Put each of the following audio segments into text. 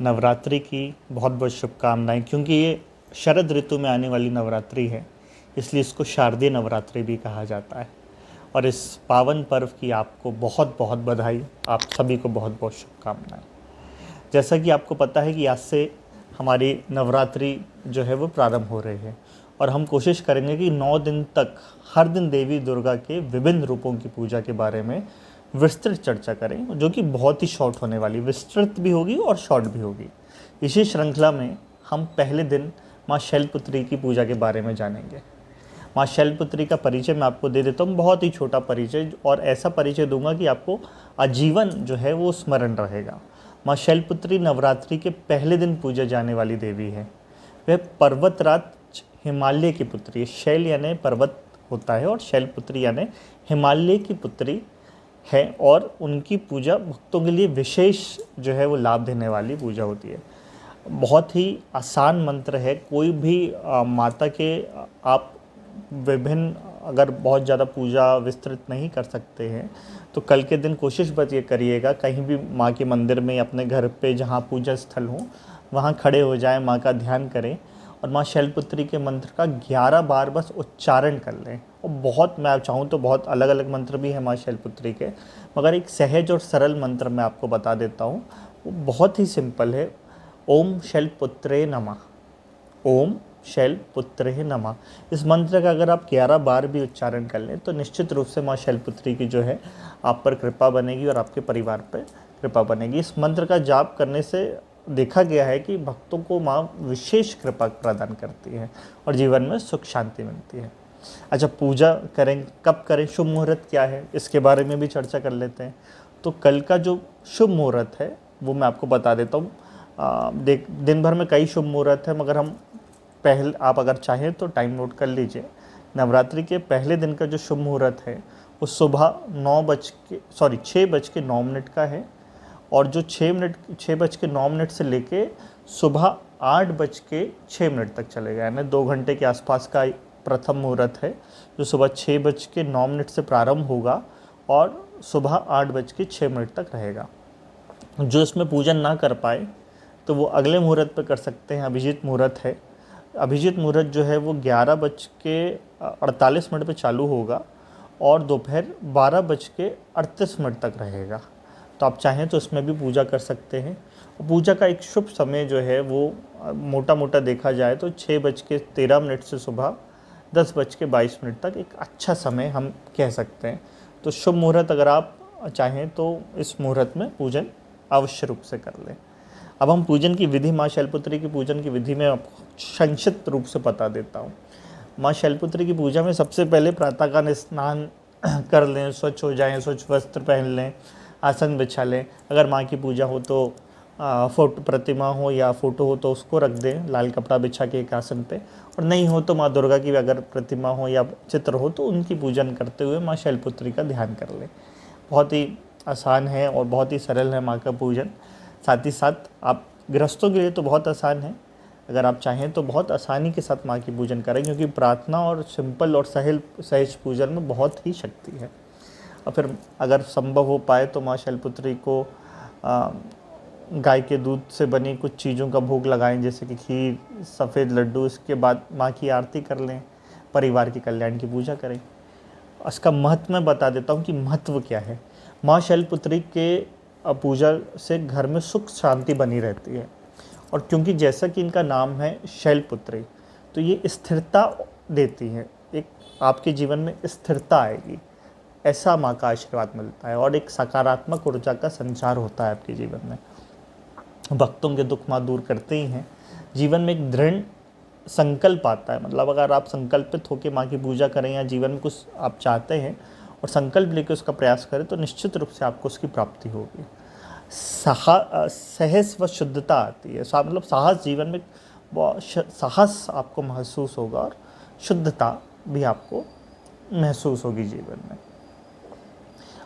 नवरात्रि की बहुत बहुत शुभकामनाएं। क्योंकि ये शरद ऋतु में आने वाली नवरात्रि है, इसलिए इसको शारदीय नवरात्रि भी कहा जाता है। और इस पावन पर्व की आपको बहुत बहुत बधाई, आप सभी को बहुत बहुत शुभकामनाएं। जैसा कि आपको पता है कि आज से हमारी नवरात्रि जो है वो प्रारंभ हो रही है, और हम कोशिश करेंगे कि 9 दिन तक हर दिन देवी दुर्गा के विभिन्न रूपों की पूजा के बारे में विस्तृत चर्चा करें, जो कि बहुत ही शॉर्ट होने वाली, विस्तृत भी होगी और शॉर्ट भी होगी। इसी श्रृंखला में हम पहले दिन माँ शैलपुत्री की पूजा के बारे में जानेंगे। माँ शैलपुत्री का परिचय मैं आपको दे देता हूँ, बहुत ही छोटा परिचय, और ऐसा परिचय दूंगा कि आपको आजीवन जो है वो स्मरण रहेगा। माँ शैलपुत्री नवरात्रि के पहले दिन पूजा जाने वाली देवी है। वह पर्वतराज हिमालय की पुत्री है। शैल यानी पर्वत होता है, और शैलपुत्री यानी हिमालय की पुत्री है, और उनकी पूजा भक्तों के लिए विशेष जो है वो लाभ देने वाली पूजा होती है। बहुत ही आसान मंत्र है। कोई भी माता के आप विभिन्न, अगर बहुत ज़्यादा पूजा विस्तृत नहीं कर सकते हैं तो कल के दिन कोशिश बस ये करिएगा, कहीं भी माँ के मंदिर में, अपने घर पे जहाँ पूजा स्थल हो वहाँ खड़े हो जाएं, माँ का ध्यान करें और माँ शैलपुत्री के मंत्र का 11 बार बस उच्चारण कर लें। और बहुत, मैं चाहूँ तो बहुत अलग अलग मंत्र भी हैं माँ शैलपुत्री के, मगर एक सहज और सरल मंत्र मैं आपको बता देता हूँ। वो बहुत ही सिंपल है। ओम शैलपुत्रे नमः, ओम शैलपुत्रे नमः। इस मंत्र का अगर आप 11 बार भी उच्चारण कर लें तो निश्चित रूप से माँ शैलपुत्री की जो है आप पर कृपा बनेगी और आपके परिवार पर कृपा बनेगी। इस मंत्र का जाप करने से देखा गया है कि भक्तों को माँ विशेष कृपा प्रदान करती है और जीवन में सुख शांति मिलती है। अच्छा, पूजा करें, कब करें, शुभ मुहूर्त क्या है, इसके बारे में भी चर्चा कर लेते हैं। तो कल का जो शुभ मुहूर्त है वो मैं आपको बता देता हूँ। दिन भर में कई शुभ मुहूर्त है, मगर हम आप अगर चाहें तो टाइम नोट कर लीजिए। नवरात्रि के पहले दिन का जो शुभ मुहूर्त है वो सुबह 6:09 का है, और जो 6:09 से लेके सुबह 8:06 तक चलेगा, यानी 2 घंटे के आसपास का प्रथम मुहूर्त है, जो सुबह 6:09 से प्रारंभ होगा और सुबह 8:06 तक रहेगा। जो इसमें पूजन ना कर पाए तो वो अगले मुहूर्त पर कर सकते हैं। अभिजीत मुहूर्त है। अभिजीत मुहूर्त जो है वो 11:48 पे चालू होगा और दोपहर 12:38 तक रहेगा। तो आप चाहें तो इसमें भी पूजा कर सकते हैं। पूजा का एक शुभ समय जो है वो मोटा मोटा देखा जाए तो 6:13 से सुबह 10:22 तक एक अच्छा समय हम कह सकते हैं। तो शुभ मुहूर्त अगर आप चाहें तो इस मुहूर्त में पूजन अवश्य रूप से कर लें। अब हम पूजन की विधि, माँ शैलपुत्री की पूजन की विधि में आपको संक्षिप्त रूप से बता देता हूँ। माँ शैलपुत्री की पूजा में सबसे पहले प्रातःकाल स्नान कर लें, स्वच्छ हो जाएं, स्वच्छ वस्त्र पहन लें, आसन बिछा लें। अगर माँ की पूजा हो तो फोटो, प्रतिमा हो या फ़ोटो हो तो उसको रख दें लाल कपड़ा बिछा के एक आसन पे, और नहीं हो तो माँ दुर्गा की अगर प्रतिमा हो या चित्र हो तो उनकी पूजन करते हुए माँ शैलपुत्री का ध्यान कर लें। बहुत ही आसान है और बहुत ही सरल है माँ का पूजन। साथ ही साथ आप गृहस्थों के लिए तो बहुत आसान है, अगर आप चाहें तो बहुत आसानी के साथ माँ की पूजन करें, क्योंकि प्रार्थना और सिंपल और सहज पूजन में बहुत ही शक्ति है। और फिर अगर संभव हो पाए तो माँ शैलपुत्री को गाय के दूध से बनी कुछ चीज़ों का भोग लगाएं, जैसे कि खीर, सफ़ेद लड्डू। इसके बाद माँ की आरती कर लें, परिवार के कल्याण की पूजा करें। इसका महत्व मैं बता देता हूँ कि महत्व क्या है। माँ शैलपुत्री के पूजा से घर में सुख शांति बनी रहती है, और क्योंकि जैसा कि इनका नाम है शैलपुत्री, तो ये स्थिरता देती है। एक आपके जीवन में स्थिरता आएगी, ऐसा माँ का आशीर्वाद मिलता है, और एक सकारात्मक ऊर्जा का संचार होता है आपके जीवन में। भक्तों के दुख माँ दूर करते ही हैं। जीवन में एक दृढ़ संकल्प आता है, मतलब अगर आप संकल्पित होकर माँ की पूजा करें या जीवन में कुछ आप चाहते हैं और संकल्प लेकर उसका प्रयास करें तो निश्चित रूप से आपको उसकी प्राप्ति होगी। सहस व शुद्धता आती है, मतलब साहस, जीवन में साहस आपको महसूस होगा और शुद्धता भी आपको महसूस होगी जीवन में।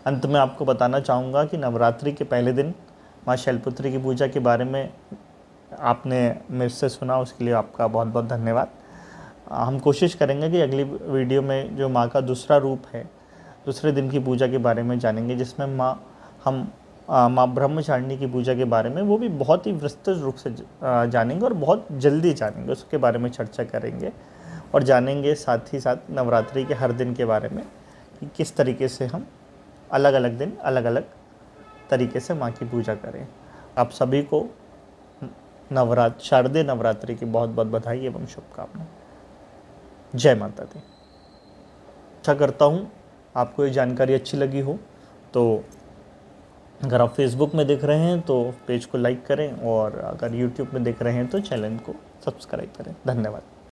अंत में आपको बताना चाहूँगा कि नवरात्रि के पहले दिन माँ शैलपुत्री की पूजा के बारे में आपने मेरे से सुना, उसके लिए आपका बहुत बहुत धन्यवाद। हम कोशिश करेंगे कि अगली वीडियो में जो माँ का दूसरा रूप है, दूसरे दिन की पूजा के बारे में जानेंगे, जिसमें हम माँ ब्रह्मचारिणी की पूजा के बारे में, वो भी बहुत ही विस्तृत रूप से जानेंगे और बहुत जल्दी जानेंगे, उसके बारे में चर्चा करेंगे और जानेंगे साथ ही साथ नवरात्रि के हर दिन के बारे में कि किस तरीके से हम अलग अलग दिन अलग अलग तरीके से माँ की पूजा करें। आप सभी को शारदीय नवरात्रि की बहुत बहुत बधाई एवं शुभकामनाएं। जय माता दी। आशा करता हूँ आपको ये जानकारी अच्छी लगी हो। तो अगर आप फेसबुक में देख रहे हैं तो पेज को लाइक करें और अगर यूट्यूब में देख रहे हैं तो चैनल को सब्सक्राइब करें। धन्यवाद।